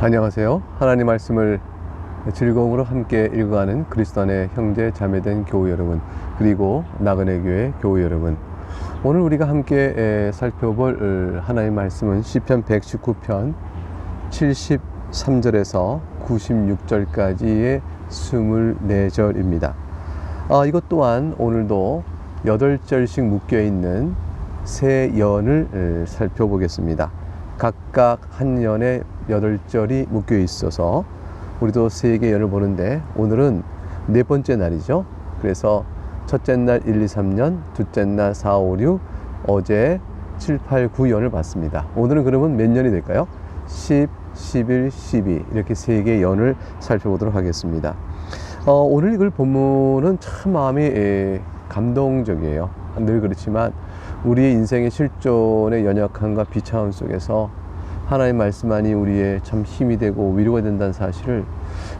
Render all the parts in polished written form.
안녕하세요. 하나님 말씀을 즐거움으로 함께 읽어가는 그리스도 안의 형제 자매된 교우 여러분, 그리고 나그네 교회 교우 여러분, 오늘 우리가 함께 살펴볼 하나님 말씀은 시편 119편 73절에서 96절까지의 24절입니다. 이것 또한 오늘도 8절씩 묶여있는 세 연을 살펴보겠습니다. 각각 한 연에 8절이 묶여 있어서 우리도 3개의 연을 보는데, 오늘은 4번째 날이죠. 그래서 첫째 날 1, 2, 3년, 둘째 날 4, 5, 6, 어제 7, 8, 9연을 봤습니다. 오늘은 그러면 몇 년이 될까요? 10, 11, 12 이렇게 3개의 연을 살펴보도록 하겠습니다. 오늘 읽을 본문은 참 마음이 감동적이에요. 늘 그렇지만 우리의 인생의 실존의 연약함과 비참함 속에서 하나님의 말씀만이 우리의 참 힘이 되고 위로가 된다는 사실을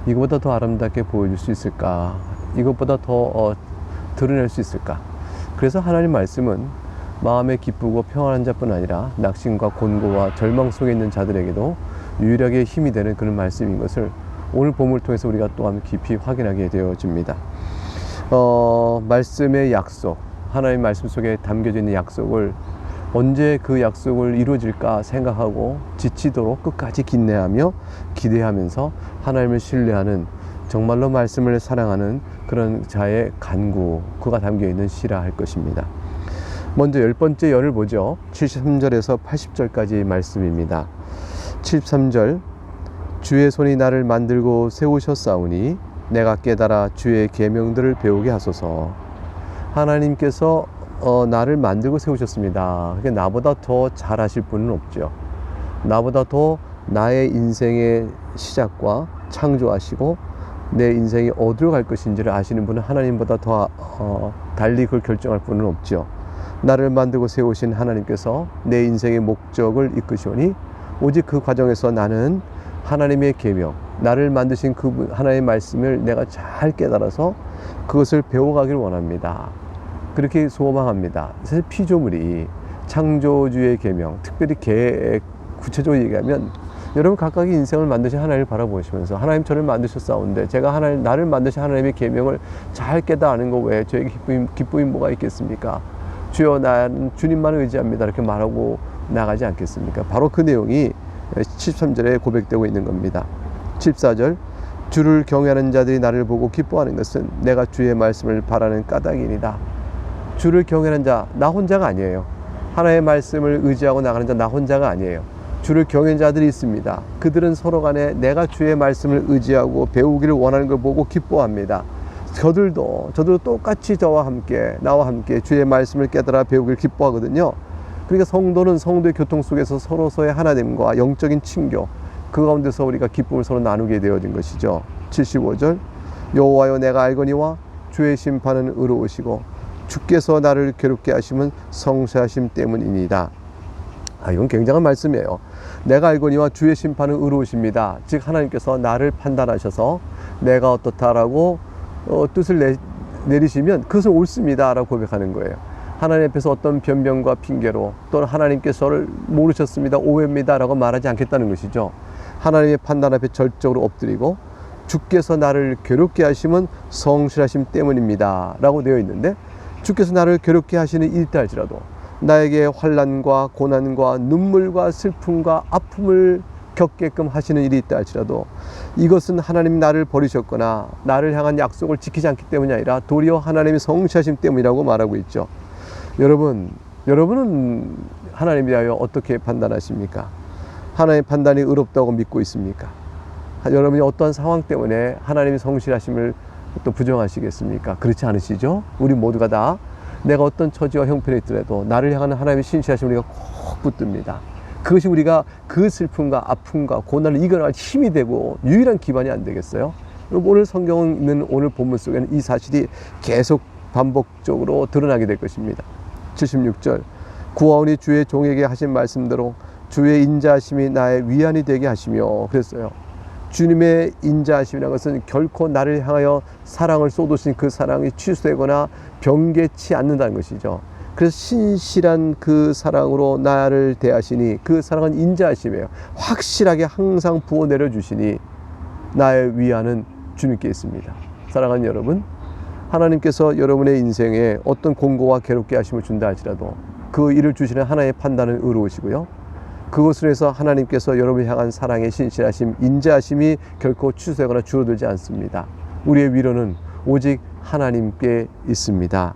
이것보다 더 아름답게 보여줄 수 있을까? 이것보다 더 드러낼 수 있을까? 그래서 하나님 말씀은 마음에 기쁘고 평안한 자뿐 아니라 낙심과 곤고와 절망 속에 있는 자들에게도 유일하게 힘이 되는 그런 말씀인 것을 오늘 본문을 통해서 우리가 또한 깊이 확인하게 되어집니다. 말씀의 약속, 하나님 말씀 속에 담겨져 있는 약속을 언제 그 약속을 이루어질까 생각하고 지치도록 끝까지 긴내하며 기대하면서 하나님을 신뢰하는, 정말로 말씀을 사랑하는 그런 자의 간구, 그가 담겨있는 시라 할 것입니다. 먼저 10번째 열을 보죠. 73절에서 80절까지 말씀입니다. 73절, 주의 손이 나를 만들고 세우셨사오니 내가 깨달아 주의 계명들을 배우게 하소서. 하나님께서 나를 만들고 세우셨습니다. 그러니까 나보다 더 잘하실 분은 없죠. 나보다 더 나의 인생의 시작과 창조하시고 내 인생이 어디로 갈 것인지를 아시는 분은 하나님보다 더 달리 그걸 결정할 분은 없죠. 나를 만들고 세우신 하나님께서 내 인생의 목적을 이끄시오니 오직 그 과정에서 나는 하나님의 계명, 나를 만드신 그 하나님의 말씀을 내가 잘 깨달아서 그것을 배워가길 원합니다. 그렇게 소망합니다. 사실 피조물이 창조주의 계명, 특별히 구체적으로 얘기하면 여러분 각각의 인생을 만드신 하나님을 바라보시면서 하나님 저를 만드셨사온데 제가 나를 만드신 하나님의 계명을 잘 깨달는 거 외에 저에게 기쁨이 뭐가 있겠습니까? 주여 나는 주님만을 의지합니다. 이렇게 말하고 나가지 않겠습니까? 바로 그 내용이 73절에 고백되고 있는 겁니다. 14절, 주를 경외하는 자들이 나를 보고 기뻐하는 것은 내가 주의 말씀을 바라는 까닭이니라. 주를 경외하는 자, 나 혼자가 아니에요. 하나님의 말씀을 의지하고 나가는 자, 나 혼자가 아니에요. 주를 경외하는 자들이 있습니다. 그들은 서로 간에 내가 주의 말씀을 의지하고 배우기를 원하는 걸 보고 기뻐합니다. 저들도 똑같이 나와 함께 주의 말씀을 깨달아 배우기를 기뻐하거든요. 그러니까 성도는 성도의 교통 속에서 서로서의 하나됨과 영적인 친교, 그 가운데서 우리가 기쁨을 서로 나누게 되어진 것이죠. 75절, 여호와여 내가 알거니와 주의 심판은 의로우시고 주께서 나를 괴롭게 하심은 성실하심 때문이니이다. 이건 굉장한 말씀이에요. 내가 알거니와 주의 심판은 의로우십니다. 즉 하나님께서 나를 판단하셔서 내가 어떻다라고 뜻을 내리시면 그것은 옳습니다 라고 고백하는 거예요. 하나님 앞에서 어떤 변명과 핑계로 또는 하나님께서 저를 모르셨습니다, 오해입니다 라고 말하지 않겠다는 것이죠. 하나님의 판단 앞에 절적으로 엎드리고 주께서 나를 괴롭게 하심은 성실하심 때문입니다 라고 되어 있는데, 주께서 나를 괴롭게 하시는 일이다 할지라도 나에게 환난과 고난과 눈물과 슬픔과 아픔을 겪게끔 하시는 일이 있다 할지라도 이것은 하나님 나를 버리셨거나 나를 향한 약속을 지키지 않기 때문이 아니라 도리어 하나님의 성실하심 때문이라고 말하고 있죠. 여러분은 하나님에 대하여 어떻게 판단하십니까? 하나님의 판단이 의롭다고 믿고 있습니까? 여러분이 어떠한 상황 때문에 하나님의 성실하심을 또 부정하시겠습니까? 그렇지 않으시죠? 우리 모두가 다 내가 어떤 처지와 형편에 있더라도 나를 향하는 하나님의 신실하심을 우리가 꼭 붙듭니다. 그것이 우리가 그 슬픔과 아픔과 고난을 이겨나갈 힘이 되고 유일한 기반이 안 되겠어요? 오늘 성경 있는 오늘 본문 속에는 이 사실이 계속 반복적으로 드러나게 될 것입니다. 76절, 구하오니 주의 종에게 하신 말씀대로 주의 인자하심이 나의 위안이 되게 하시며, 그랬어요. 주님의 인자하심이라는 것은 결코 나를 향하여 사랑을 쏟으신 그 사랑이 취소되거나 변개치 않는다는 것이죠. 그래서 신실한 그 사랑으로 나를 대하시니 그 사랑은 인자하심이에요. 확실하게 항상 부어 내려주시니 나의 위안은 주님께 있습니다. 사랑하는 여러분, 하나님께서 여러분의 인생에 어떤 공고와 괴롭게 하심을 준다 할지라도 그 일을 주시는 하나님의 판단은 의로우시고요, 그것으로 해서 하나님께서 여러분을 향한 사랑의 신실하심, 인자하심이 결코 취소되거나 줄어들지 않습니다. 우리의 위로는 오직 하나님께 있습니다.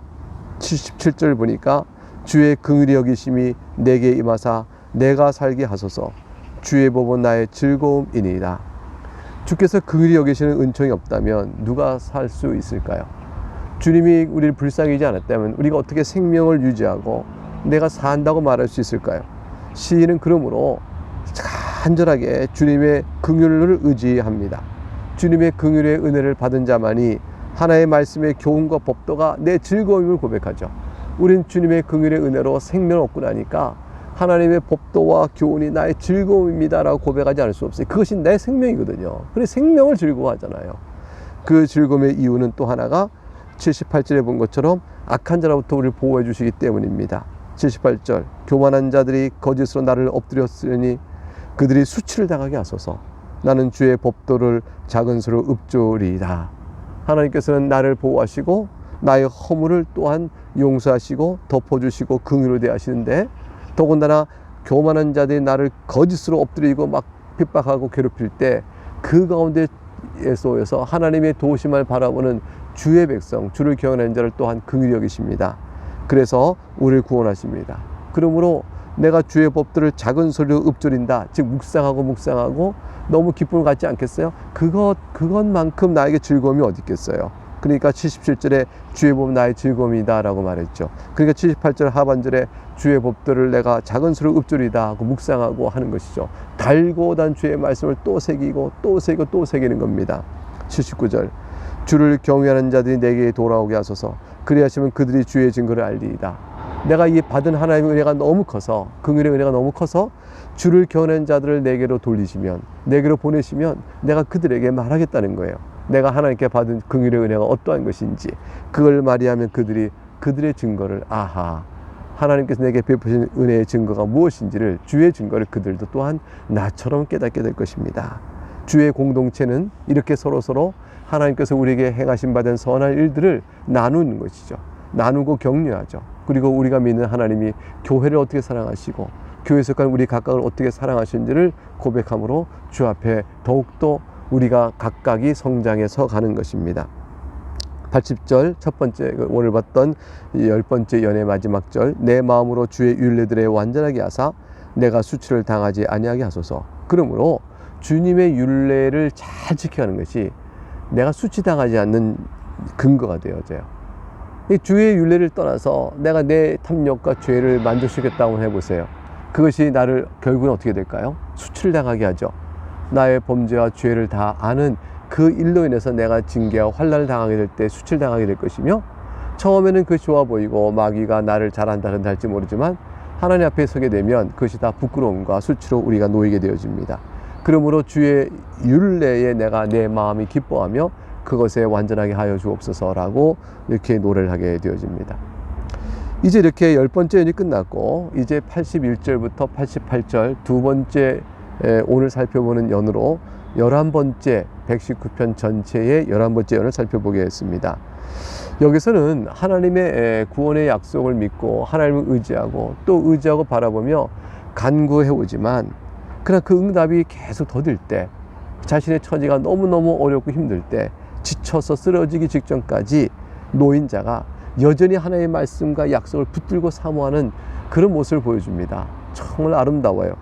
77절 보니까 주의 긍휼히 여기심이 내게 임하사 내가 살게 하소서. 주의 법은 나의 즐거움이니이다. 주께서 긍휼히 여기시는 은총이 없다면 누가 살 수 있을까요? 주님이 우리를 불쌍히 여기지 않았다면 우리가 어떻게 생명을 유지하고 내가 산다고 말할 수 있을까요? 시인은 그러므로 간절하게 주님의 긍휼을 의지합니다. 주님의 긍휼의 은혜를 받은 자만이 하나의 말씀의 교훈과 법도가 내 즐거움을 고백하죠. 우린 주님의 긍휼의 은혜로 생명을 얻고 나니까 하나님의 법도와 교훈이 나의 즐거움입니다 라고 고백하지 않을 수 없어요. 그것이 내 생명이거든요. 그래서 생명을 즐거워하잖아요. 그 즐거움의 이유는 또 하나가 78절에 본 것처럼 악한 자로부터 우리를 보호해 주시기 때문입니다. 78절, 교만한 자들이 거짓으로 나를 엎드렸으니 그들이 수치를 당하게 하소서. 나는 주의 법도를 작은 수로 읊조리이다. 하나님께서는 나를 보호하시고 나의 허물을 또한 용서하시고 덮어주시고 긍휼을 대하시는데, 더군다나 교만한 자들이 나를 거짓으로 엎드리고 막 핍박하고 괴롭힐 때 그 가운데에서 하나님의 도우심을 바라보는 주의 백성, 주를 경외하는 자를 또한 긍휼히 여기십니다. 그래서 우리를 구원하십니다. 그러므로 내가 주의 법들을 작은 소리로 읊조린다, 즉 묵상하고 너무 기쁨을 갖지 않겠어요? 그것만큼 나에게 즐거움이 어디 있겠어요? 그러니까 77절에 주의 법 나의 즐거움이다 라고 말했죠. 그러니까 78절 하반절에 주의 법들을 내가 작은 소리로 읊조리다 하고 묵상하고 하는 것이죠. 달고 단 주의 말씀을 또 새기고 또 새기고 또 새기는 겁니다. 79절, 주를 경외하는 자들이 내게 돌아오게 하소서. 그리하시면 그들이 주의 증거를 알리이다. 내가 이 받은 하나님의 은혜가 너무 커서, 긍휼의 은혜가 너무 커서 주를 경외하는 자들을 내게로 돌리시면, 내게로 보내시면 내가 그들에게 말하겠다는 거예요. 내가 하나님께 받은 긍휼의 은혜가 어떠한 것인지, 그걸 말이하면 그들의 증거를, 아하, 하나님께서 내게 베푸신 은혜의 증거가 무엇인지를, 주의 증거를 그들도 또한 나처럼 깨닫게 될 것입니다. 주의 공동체는 이렇게 서로 하나님께서 우리에게 행하신 바 된 선한 일들을 나누는 것이죠. 나누고 격려하죠. 그리고 우리가 믿는 하나님이 교회를 어떻게 사랑하시고 교회 속한 우리 각각을 어떻게 사랑하시는지를 고백함으로 주 앞에 더욱더 우리가 각각이 성장해서 가는 것입니다. 80절 첫 번째, 오늘 봤던 10번째 연의 마지막 절, 내 마음으로 주의 율례들에 완전하게 하사 내가 수치를 당하지 아니하게 하소서. 그러므로 주님의 율례를 잘 지켜가는 것이 내가 수치당하지 않는 근거가 되어져요. 이 주의 율례를 떠나서 내가 내 탐욕과 죄를 만족시켰다고 해보세요. 그것이 나를 결국은 어떻게 될까요? 수치를 당하게 하죠. 나의 범죄와 죄를 다 아는 그 일로 인해서 내가 징계와 환난을 당하게 될 때 수치를 당하게 될 것이며, 처음에는 그것이 좋아 보이고 마귀가 나를 잘한다 할지 모르지만 하나님 앞에 서게 되면 그것이 다 부끄러움과 수치로 우리가 놓이게 되어집니다. 그러므로 주의 율례에 내가 내 마음이 기뻐하며 그것에 완전하게 하여 주옵소서라고 이렇게 노래를 하게 되어집니다. 이제 이렇게 10번째 연이 끝났고, 이제 81절부터 88절 두 번째 오늘 살펴보는 연으로 11번째 119편 전체의 11번째 연을 살펴보겠습니다. 여기서는 하나님의 구원의 약속을 믿고 하나님을 의지하고 또 의지하고 바라보며 간구해 오지만, 그러나 그 응답이 계속 더딜 때, 자신의 처지가 너무너무 어렵고 힘들 때, 지쳐서 쓰러지기 직전까지 놓인 자가 여전히 하나님의 말씀과 약속을 붙들고 사모하는 그런 모습을 보여줍니다. 정말 아름다워요.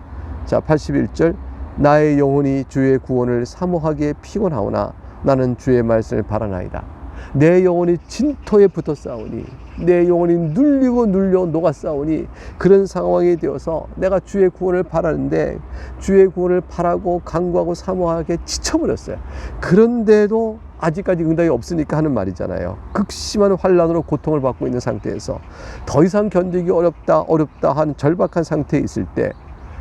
자, 81절, 나의 영혼이 주의 구원을 사모하기에 피곤하오나 나는 주의 말씀을 바라나이다. 내 영혼이 진토에 붙어 싸우니, 내 영혼이 눌리고 눌려 녹아 싸우니, 그런 상황이 되어서 내가 주의 구원을 바라는데 주의 구원을 바라고 간구하고 사모하게 지쳐버렸어요. 그런데도 아직까지 응답이 없으니까 하는 말이잖아요. 극심한 환난으로 고통을 받고 있는 상태에서 더 이상 견디기 어렵다 한 절박한 상태에 있을 때,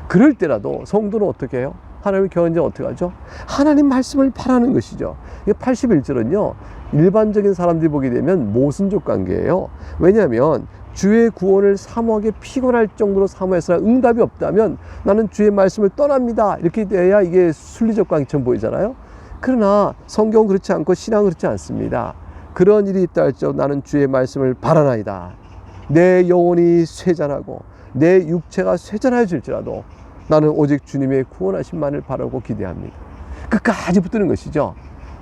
그럴 때라도 성도는 어떻게 해요? 하나님을 경외하는 자는 어떻게 하죠? 하나님 말씀을 바라는 것이죠. 81절은요 일반적인 사람들이 보게 되면 모순적 관계예요. 왜냐하면 주의 구원을 사모하게 피곤할 정도로 사모했으나 응답이 없다면 나는 주의 말씀을 떠납니다. 이렇게 돼야 이게 순리적 관계처럼 보이잖아요. 그러나 성경은 그렇지 않고 신앙은 그렇지 않습니다. 그런 일이 있다 할지라도 나는 주의 말씀을 바라나이다. 내 영혼이 쇠잔하고 내 육체가 쇠잔해질지라도 나는 오직 주님의 구원하심만을 바라고 기대합니다. 끝까지 붙드는 것이죠.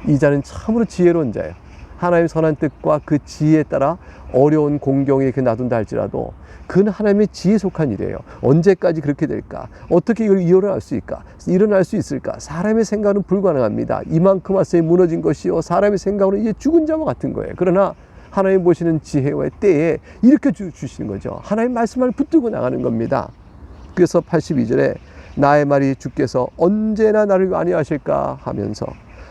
이 자는 참으로 지혜로운 자예요. 하나님의 선한 뜻과 그 지혜에 따라 어려운 공경에 이렇게 놔둔다 할지라도 그는 하나님의 지혜에 속한 일이에요. 언제까지 그렇게 될까? 어떻게 이걸 일어날 수 있을까? 사람의 생각은 불가능합니다. 이만큼 왔어야 무너진 것이요 사람의 생각으로 이제 죽은 자와 같은 거예요. 그러나 하나님 보시는 지혜와 때에 이렇게 주시는 거죠. 하나님 말씀을 붙들고 나가는 겁니다. 그래서 82절에 나의 말이 주께서 언제나 나를 안위하실까 하면서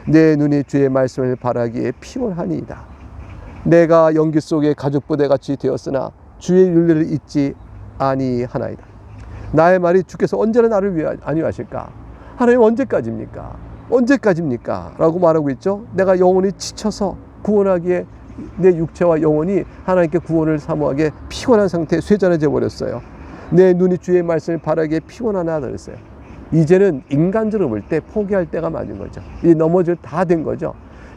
내 눈이 주의 말씀을 바라기에 피곤하니이다. 내가 연기 속에 가죽부대같이 되었으나 주의 윤례를 잊지 아니하나이다. 나의 말이 주께서 언제나 나를 위해 안위하실까? 하나님 언제까지입니까? 언제까지입니까? 라고 말하고 있죠. 내가 영혼이 지쳐서 구원하기에 내 육체와 영혼이 하나님께 구원을 사모하기에 피곤한 상태에 쇠잔해져 버렸어요. 내 눈이 주의 말씀을 바라기에 피곤하나 그랬어요. 이제는 인간적으로 볼 때 포기할 때가 맞은 거죠. 이 넘어질 다 된 거죠.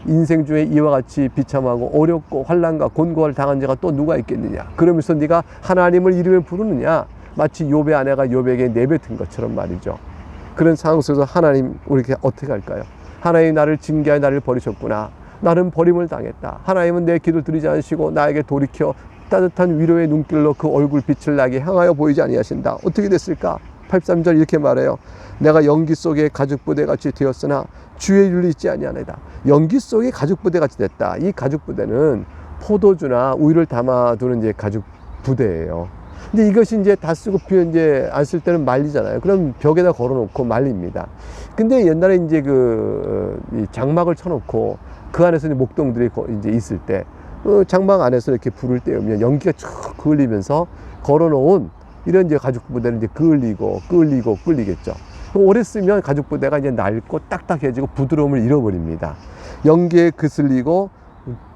인생 중에 이와 같이 비참하고 어렵고 환난과 곤고를 당한 자가 또 누가 있겠느냐. 그러면서 네가 하나님을 이름을 부르느냐. 마치 욥의 아내가 욥에게 내뱉은 것처럼 말이죠. 그런 상황 속에서 하나님 우리에게 어떻게 할까요? 하나님 나를 징계하여 나를 버리셨구나. 나는 버림을 당했다. 하나님은 내 기도를 들으지 않으시고 나에게 돌이켜 따뜻한 위로의 눈길로 그 얼굴빛을 나게 향하여 보이지 아니하신다. 어떻게 됐을까? 83절 이렇게 말해요. 내가 연기 속에 가죽부대같이 되었으나 주의 윤리 있지 아니하나이다. 연기 속에 가죽부대같이 됐다. 이 가죽부대는 포도주나 우유를 담아두는 이제 가죽부대예요. 근데 이것이 이제 다 쓰고 이제 안 쓸 때는 말리잖아요. 그럼 벽에다 걸어놓고 말립니다. 근데 옛날에 이제 이 장막을 쳐놓고 그 안에서 이제 목동들이 이제 있을 때 장막 안에서 이렇게 불을 떼우면 연기가 쭉 그을리면서 걸어놓은 이런 이제 가죽부대는 이제 끓리겠죠. 오래 쓰면 가죽부대가 이제 낡고 딱딱해지고 부드러움을 잃어버립니다. 연기에 그슬리고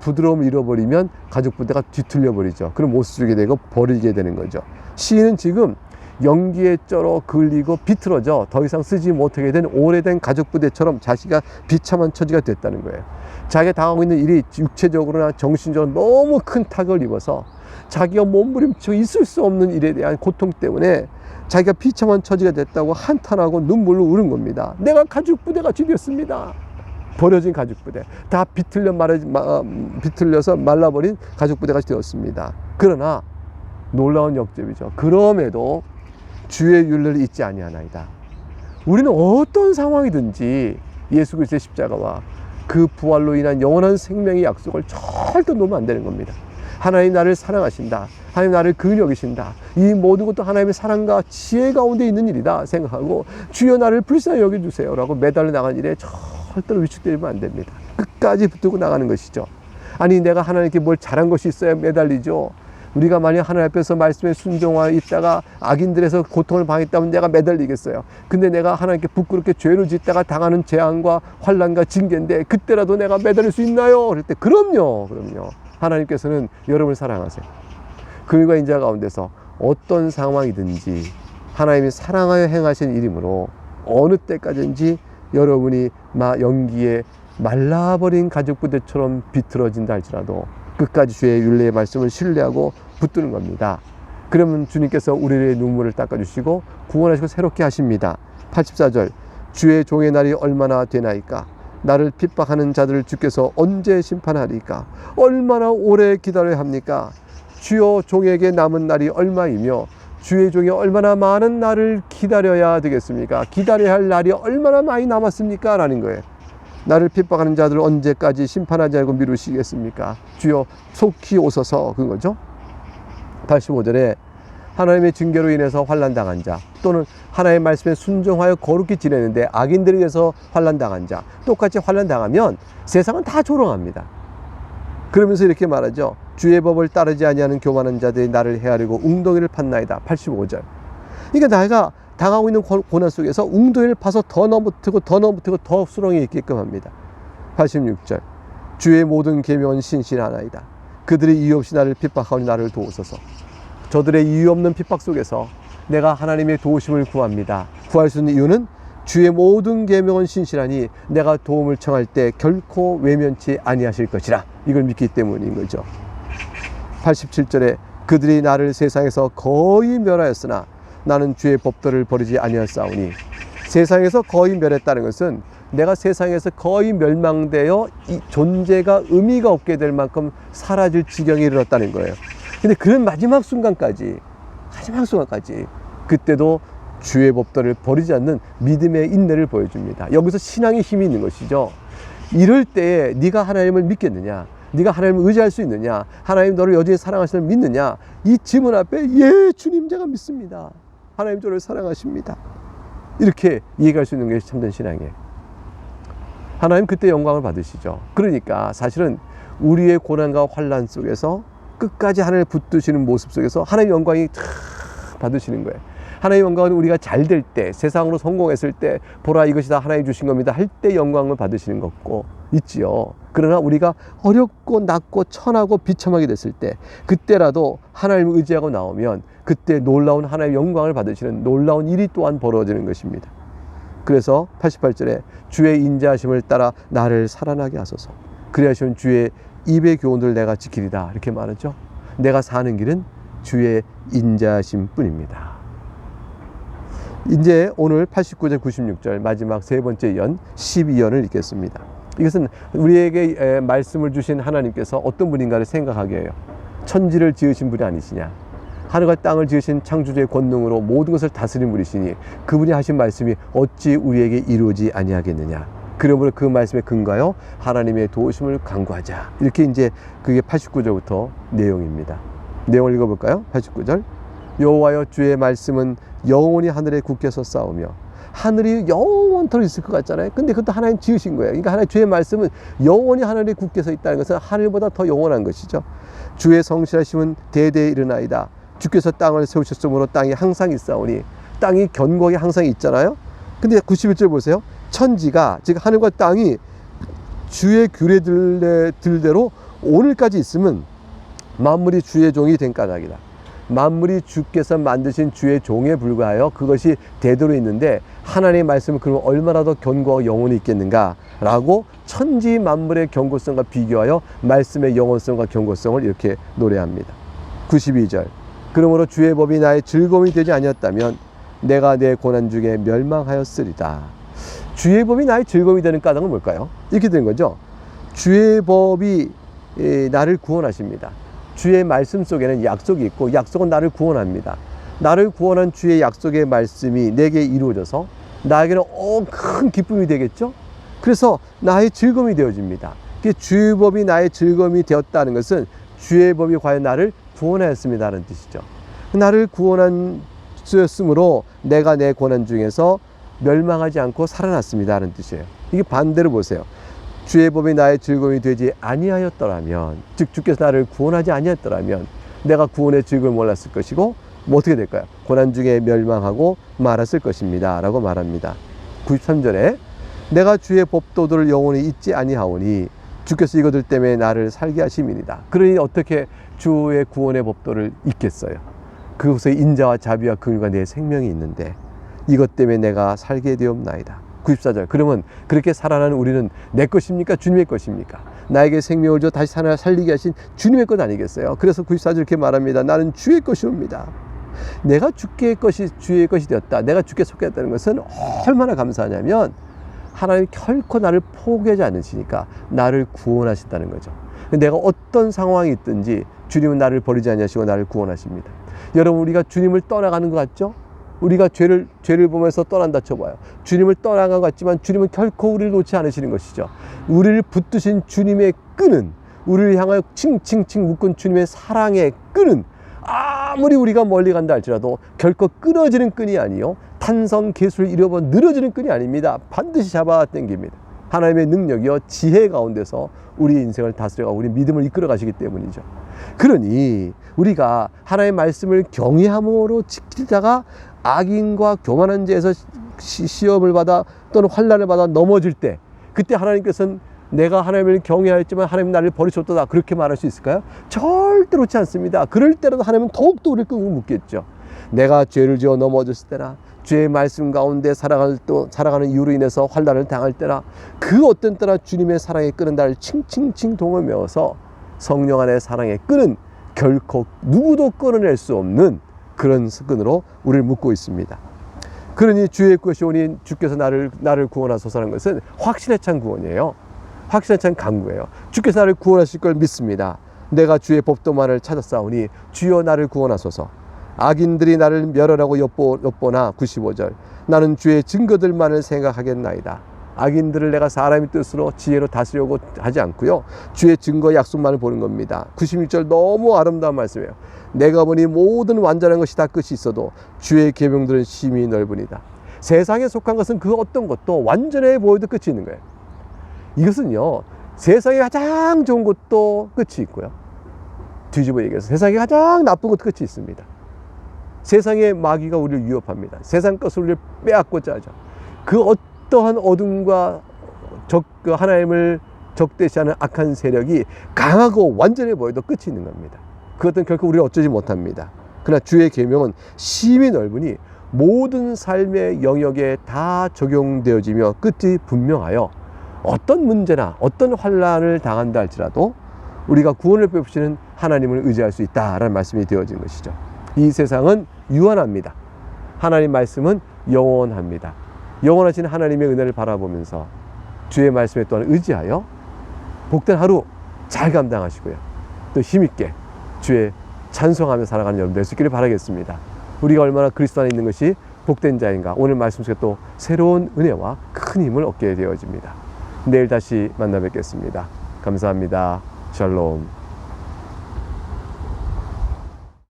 부드러움을 잃어버리면 가죽부대가 뒤틀려 버리죠. 그럼 못 쓰게 되고 버리게 되는 거죠. 시인은 지금 연기에 쩔어 그을리고 비틀어져 더 이상 쓰지 못하게 된 오래된 가죽부대처럼 자기가 비참한 처지가 됐다는 거예요. 자기가 당하고 있는 일이 육체적으로나 정신적으로 너무 큰 타격을 입어서 자기가 몸부림치고 있을 수 없는 일에 대한 고통 때문에 자기가 비참한 처지가 됐다고 한탄하고 눈물로 우는 겁니다. 내가 가죽부대같이 되었습니다. 버려진 가죽부대. 다 비틀려서 말라버린 가죽부대같이 되었습니다. 그러나 놀라운 역접이죠. 그럼에도 주의 윤례를 잊지 아니하나이다. 우리는 어떤 상황이든지 예수 그리스도의 십자가와 그 부활로 인한 영원한 생명의 약속을 절대 놓으면 안 되는 겁니다. 하나님 나를 사랑하신다. 하나님 나를 긍휼히 여기신다. 이 모든 것도 하나님의 사랑과 지혜 가운데 있는 일이다 생각하고 주여 나를 불쌍히 여겨주세요 라고 매달려 나간 일에 절대로 위축되면 안 됩니다. 끝까지 붙들고 나가는 것이죠. 아니 내가 하나님께 뭘 잘한 것이 있어야 매달리죠. 우리가 만약 하나님 앞에서 말씀에 순종하여 있다가 악인들에서 고통을 당했다면 내가 매달리겠어요. 근데 내가 하나님께 부끄럽게 죄를 짓다가 당하는 재앙과 환난과 징계인데 그때라도 내가 매달릴 수 있나요? 그럴 때 그럼요. 하나님께서는 여러분을 사랑하세요. 그와 인자 가운데서 어떤 상황이든지 하나님이 사랑하여 행하신 이름으로 어느 때까지인지 여러분이 연기에 말라버린 가죽부대처럼 비틀어진다 할지라도 끝까지 주의 윤례의 말씀을 신뢰하고 붙드는 겁니다. 그러면 주님께서 우리의 눈물을 닦아주시고 구원하시고 새롭게 하십니다. 84절 주의 종의 날이 얼마나 되나이까? 나를 핍박하는 자들을 주께서 언제 심판하리까? 얼마나 오래 기다려야 합니까? 주여 종에게 남은 날이 얼마이며 주의 종이 얼마나 많은 날을 기다려야 되겠습니까? 기다려야 할 날이 얼마나 많이 남았습니까? 라는 거예요. 나를 핍박하는 자들을 언제까지 심판하지 않고 미루시겠습니까? 주여 속히 오소서. 그거죠. 85절에 하나님의 징계로 인해서 환난당한 자 또는 하나님의 말씀에 순종하여 거룩히 지내는데 악인들에 의해서 환난당한 자 똑같이 환난당하면 세상은 다 조롱합니다. 그러면서 이렇게 말하죠. 주의 법을 따르지 아니하는 교만한 자들이 나를 헤아리고 웅덩이를 팠나이다. 85절. 그러니까 내가 당하고 있는 고난 속에서 웅덩이를 파서 더 넘어뜨고 더 수렁에 있게끔 합니다. 86절. 주의 모든 계명은 신실하나이다. 그들이 이유 없이 나를 핍박하니 나를 도우소서. 저들의 이유 없는 핍박 속에서 내가 하나님의 도우심을 구합니다. 구할 수 있는 이유는 주의 모든 계명은 신실하니 내가 도움을 청할 때 결코 외면치 아니하실 것이라. 이걸 믿기 때문인 거죠. 87절에 그들이 나를 세상에서 거의 멸하였으나 나는 주의 법도를 버리지 아니하였사오니, 세상에서 거의 멸했다는 것은 내가 세상에서 거의 멸망되어 이 존재가 의미가 없게 될 만큼 사라질 지경에 이르렀다는 거예요. 근데 그런 마지막 순간까지 그때도 주의 법도를 버리지 않는 믿음의 인내를 보여줍니다. 여기서 신앙의 힘이 있는 것이죠. 이럴 때에 네가 하나님을 믿겠느냐, 네가 하나님을 의지할 수 있느냐, 하나님 너를 여전히 사랑하시는 믿느냐, 이 질문 앞에 예 주님 제가 믿습니다, 하나님 저를 사랑하십니다, 이렇게 얘기할 수 있는 게 참된 신앙이에요. 하나님 그때 영광을 받으시죠. 그러니까 사실은 우리의 고난과 환난 속에서 끝까지 하나님을 붙드시는 모습 속에서 하나님의 영광이 탁 받으시는 거예요. 하나님의 영광은 우리가 잘 될 때, 세상으로 성공했을 때, 보라 이것이 다 하나님이 주신 겁니다 할 때 영광을 받으시는 것고 있지요. 그러나 우리가 어렵고 낮고 천하고 비참하게 됐을 때, 그때라도 하나님을 의지하고 나오면 그때 놀라운 하나님의 영광을 받으시는 놀라운 일이 또한 벌어지는 것입니다. 그래서 88절에 주의 인자하심을 따라 나를 살아나게 하소서, 그리하시면 주의 입의 교훈을 내가 지키리다, 이렇게 말하죠. 내가 사는 길은 주의 인자하심 뿐입니다. 이제 오늘 89절 96절 마지막 세 번째 연 12연을 읽겠습니다. 이것은 우리에게 말씀을 주신 하나님께서 어떤 분인가를 생각하게 해요. 천지를 지으신 분이 아니시냐, 하늘과 땅을 지으신 창조주의 권능으로 모든 것을 다스린 분이시니 그분이 하신 말씀이 어찌 우리에게 이루어지지 아니하겠느냐. 그러므로 그 말씀에 근거하여 하나님의 도우심을 간구하자. 이렇게 이제 그게 89절부터 내용입니다. 내용을 읽어볼까요? 89절. 여호와여 주의 말씀은 영원히 하늘에 굳게 섰사오며, 하늘이 영원토록 있을 것 같잖아요. 근데 그것도 하나님 지으신 거예요. 그러니까 하나님 주의 말씀은 영원히 하늘에 굳게 서 있다는 것은 하늘보다 더 영원한 것이죠. 주의 성실하심은 대대에 이르나이다. 주께서 땅을 세우셨으므로 땅이 항상 있사오니, 땅이 견고하게 항상 있잖아요. 근데 91절 보세요. 천지가, 즉 하늘과 땅이 주의 규례들대로 오늘까지 있으면 만물이 주의 종이 된 까닭이다. 만물이 주께서 만드신 주의 종에 불과하여 그것이 대대로 있는데 하나님의 말씀은 그러면 얼마나 더 견고하고 영원히 있겠는가 라고 천지 만물의 견고성과 비교하여 말씀의 영원성과 견고성을 이렇게 노래합니다. 92절. 그러므로 주의 법이 나의 즐거움이 되지 아니었다면 내가 내 고난 중에 멸망하였으리다. 주의 법이 나의 즐거움이 되는 까닭은 뭘까요? 이렇게 된 거죠. 주의 법이 나를 구원하십니다. 주의 말씀 속에는 약속이 있고 약속은 나를 구원합니다. 나를 구원한 주의 약속의 말씀이 내게 이루어져서 나에게는 큰 기쁨이 되겠죠. 그래서 나의 즐거움이 되어집니다. 주의 법이 나의 즐거움이 되었다는 것은 주의 법이 과연 나를 구원하였습니다라는 뜻이죠. 나를 구원하였으므로 내가 내 고난 중에서 멸망하지 않고 살아났습니다라는 뜻이에요. 이게 반대로 보세요. 주의 법이 나의 즐거움이 되지 아니하였더라면, 즉 주께서 나를 구원하지 아니하였더라면 내가 구원의 즐거움을 몰랐을 것이고 뭐 어떻게 될까요? 고난 중에 멸망하고 말았을 것입니다 라고 말합니다. 93절에 내가 주의 법도들을 영원히 잊지 아니하오니 주께서 이것들 때문에 나를 살게 하심이니이다. 그러니 어떻게 주의 구원의 법도를 잊겠어요? 그곳에 인자와 자비와 긍휼과 내 생명이 있는데 이것 때문에 내가 살게 되었나이다. 94절. 그러면 그렇게 살아나는 우리는 내 것입니까? 주님의 것입니까? 나에게 생명을 줘 다시 살리게 하신 주님의 것 아니겠어요? 그래서 94절 이렇게 말합니다. 나는 주의 것이옵니다. 내가 주의 것이 되었다. 내가 주께 속했다는 것은 얼마나 감사하냐면 하나님 결코 나를 포기하지 않으시니까 나를 구원하신다는 거죠. 내가 어떤 상황이 있든지 주님은 나를 버리지 아니하시고 나를 구원하십니다. 여러분, 우리가 주님을 떠나가는 것 같죠? 우리가 죄를 보면서 떠난다 쳐봐요. 주님을 떠나간 것 같지만 주님은 결코 우리를 놓지 않으시는 것이죠. 우리를 붙드신 주님의 끈은, 우리를 향하여 칭칭칭 묶은 주님의 사랑의 끈은 아무리 우리가 멀리 간다 할지라도 결코 끊어지는 끈이 아니요 탄성 개수를 잃어버 늘어지는 끈이 아닙니다. 반드시 잡아 당깁니다. 하나님의 능력이요 지혜 가운데서 우리 인생을 다스려가고 우리 믿음을 이끌어 가시기 때문이죠. 그러니 우리가 하나님의 말씀을 경외함으로 지키다가 악인과 교만한 죄에서 시험을 받아 또는 환난을 받아 넘어질 때, 그때 하나님께서는 내가 하나님을 경외하였지만 하나님 나를 버리셨도다, 그렇게 말할 수 있을까요? 절대로 그렇지 않습니다. 그럴 때라도 하나님은 더욱더 우리를 끄고 묻겠죠. 내가 죄를 지어 넘어졌을 때나 주의 말씀 가운데 살아가는 이유로 인해서 환난을 당할 때나 그 어떤 때나 주님의 사랑의 끈은 나를 칭칭칭 동을 메워서 성령 안의 사랑의 끈은 결코 누구도 끊어낼 수 없는 그런 끈으로 우리를 묶고 있습니다. 그러니 주의 것이 오니 주께서 나를 구원하소서라는 것은 확신에 찬 구원이에요. 확신에 찬 간구예요. 주께서 나를 구원하실 걸 믿습니다. 내가 주의 법도만을 찾았사오니 주여 나를 구원하소서. 악인들이 나를 멸하라고 엿보나 95절 나는 주의 증거들만을 생각하겠나이다. 악인들을 내가 사람의 뜻으로 지혜로 다스려고 하지 않고요, 주의 증거 약속만을 보는 겁니다. 96절 너무 아름다운 말씀이에요. 내가 보니 모든 완전한 것이 다 끝이 있어도 주의 계명들은 심히 넓으니라. 세상에 속한 것은 그 어떤 것도 완전해 보여도 끝이 있는 거예요. 이것은요, 세상에 가장 좋은 것도 끝이 있고요, 뒤집어 얘기해서 세상에 가장 나쁜 것도 끝이 있습니다. 세상의 마귀가 우리를 위협합니다. 세상 것을 우리를 빼앗고자 하죠. 그 어떠한 어둠과 하나님을 적대시하는 악한 세력이 강하고 완전해 보여도 끝이 있는 겁니다. 그것은 결코 우리가 어쩌지 못합니다. 그러나 주의 계명은 심히 넓으니 모든 삶의 영역에 다 적용되어지며 끝이 분명하여 어떤 문제나 어떤 환난을 당한다 할지라도 우리가 구원을 베푸시는 하나님을 의지할 수 있다라는 말씀이 되어진 것이죠. 이 세상은 유한합니다. 하나님 말씀은 영원합니다. 영원하신 하나님의 은혜를 바라보면서 주의 말씀에 또한 의지하여 복된 하루 잘 감당하시고요, 또 힘있게 주의 찬송하며 살아가는 여러분 될 수 있기를 바라겠습니다. 우리가 얼마나 그리스도 안에 있는 것이 복된 자인가, 오늘 말씀 속에 또 새로운 은혜와 큰 힘을 얻게 되어집니다. 내일 다시 만나 뵙겠습니다. 감사합니다. 샬롬.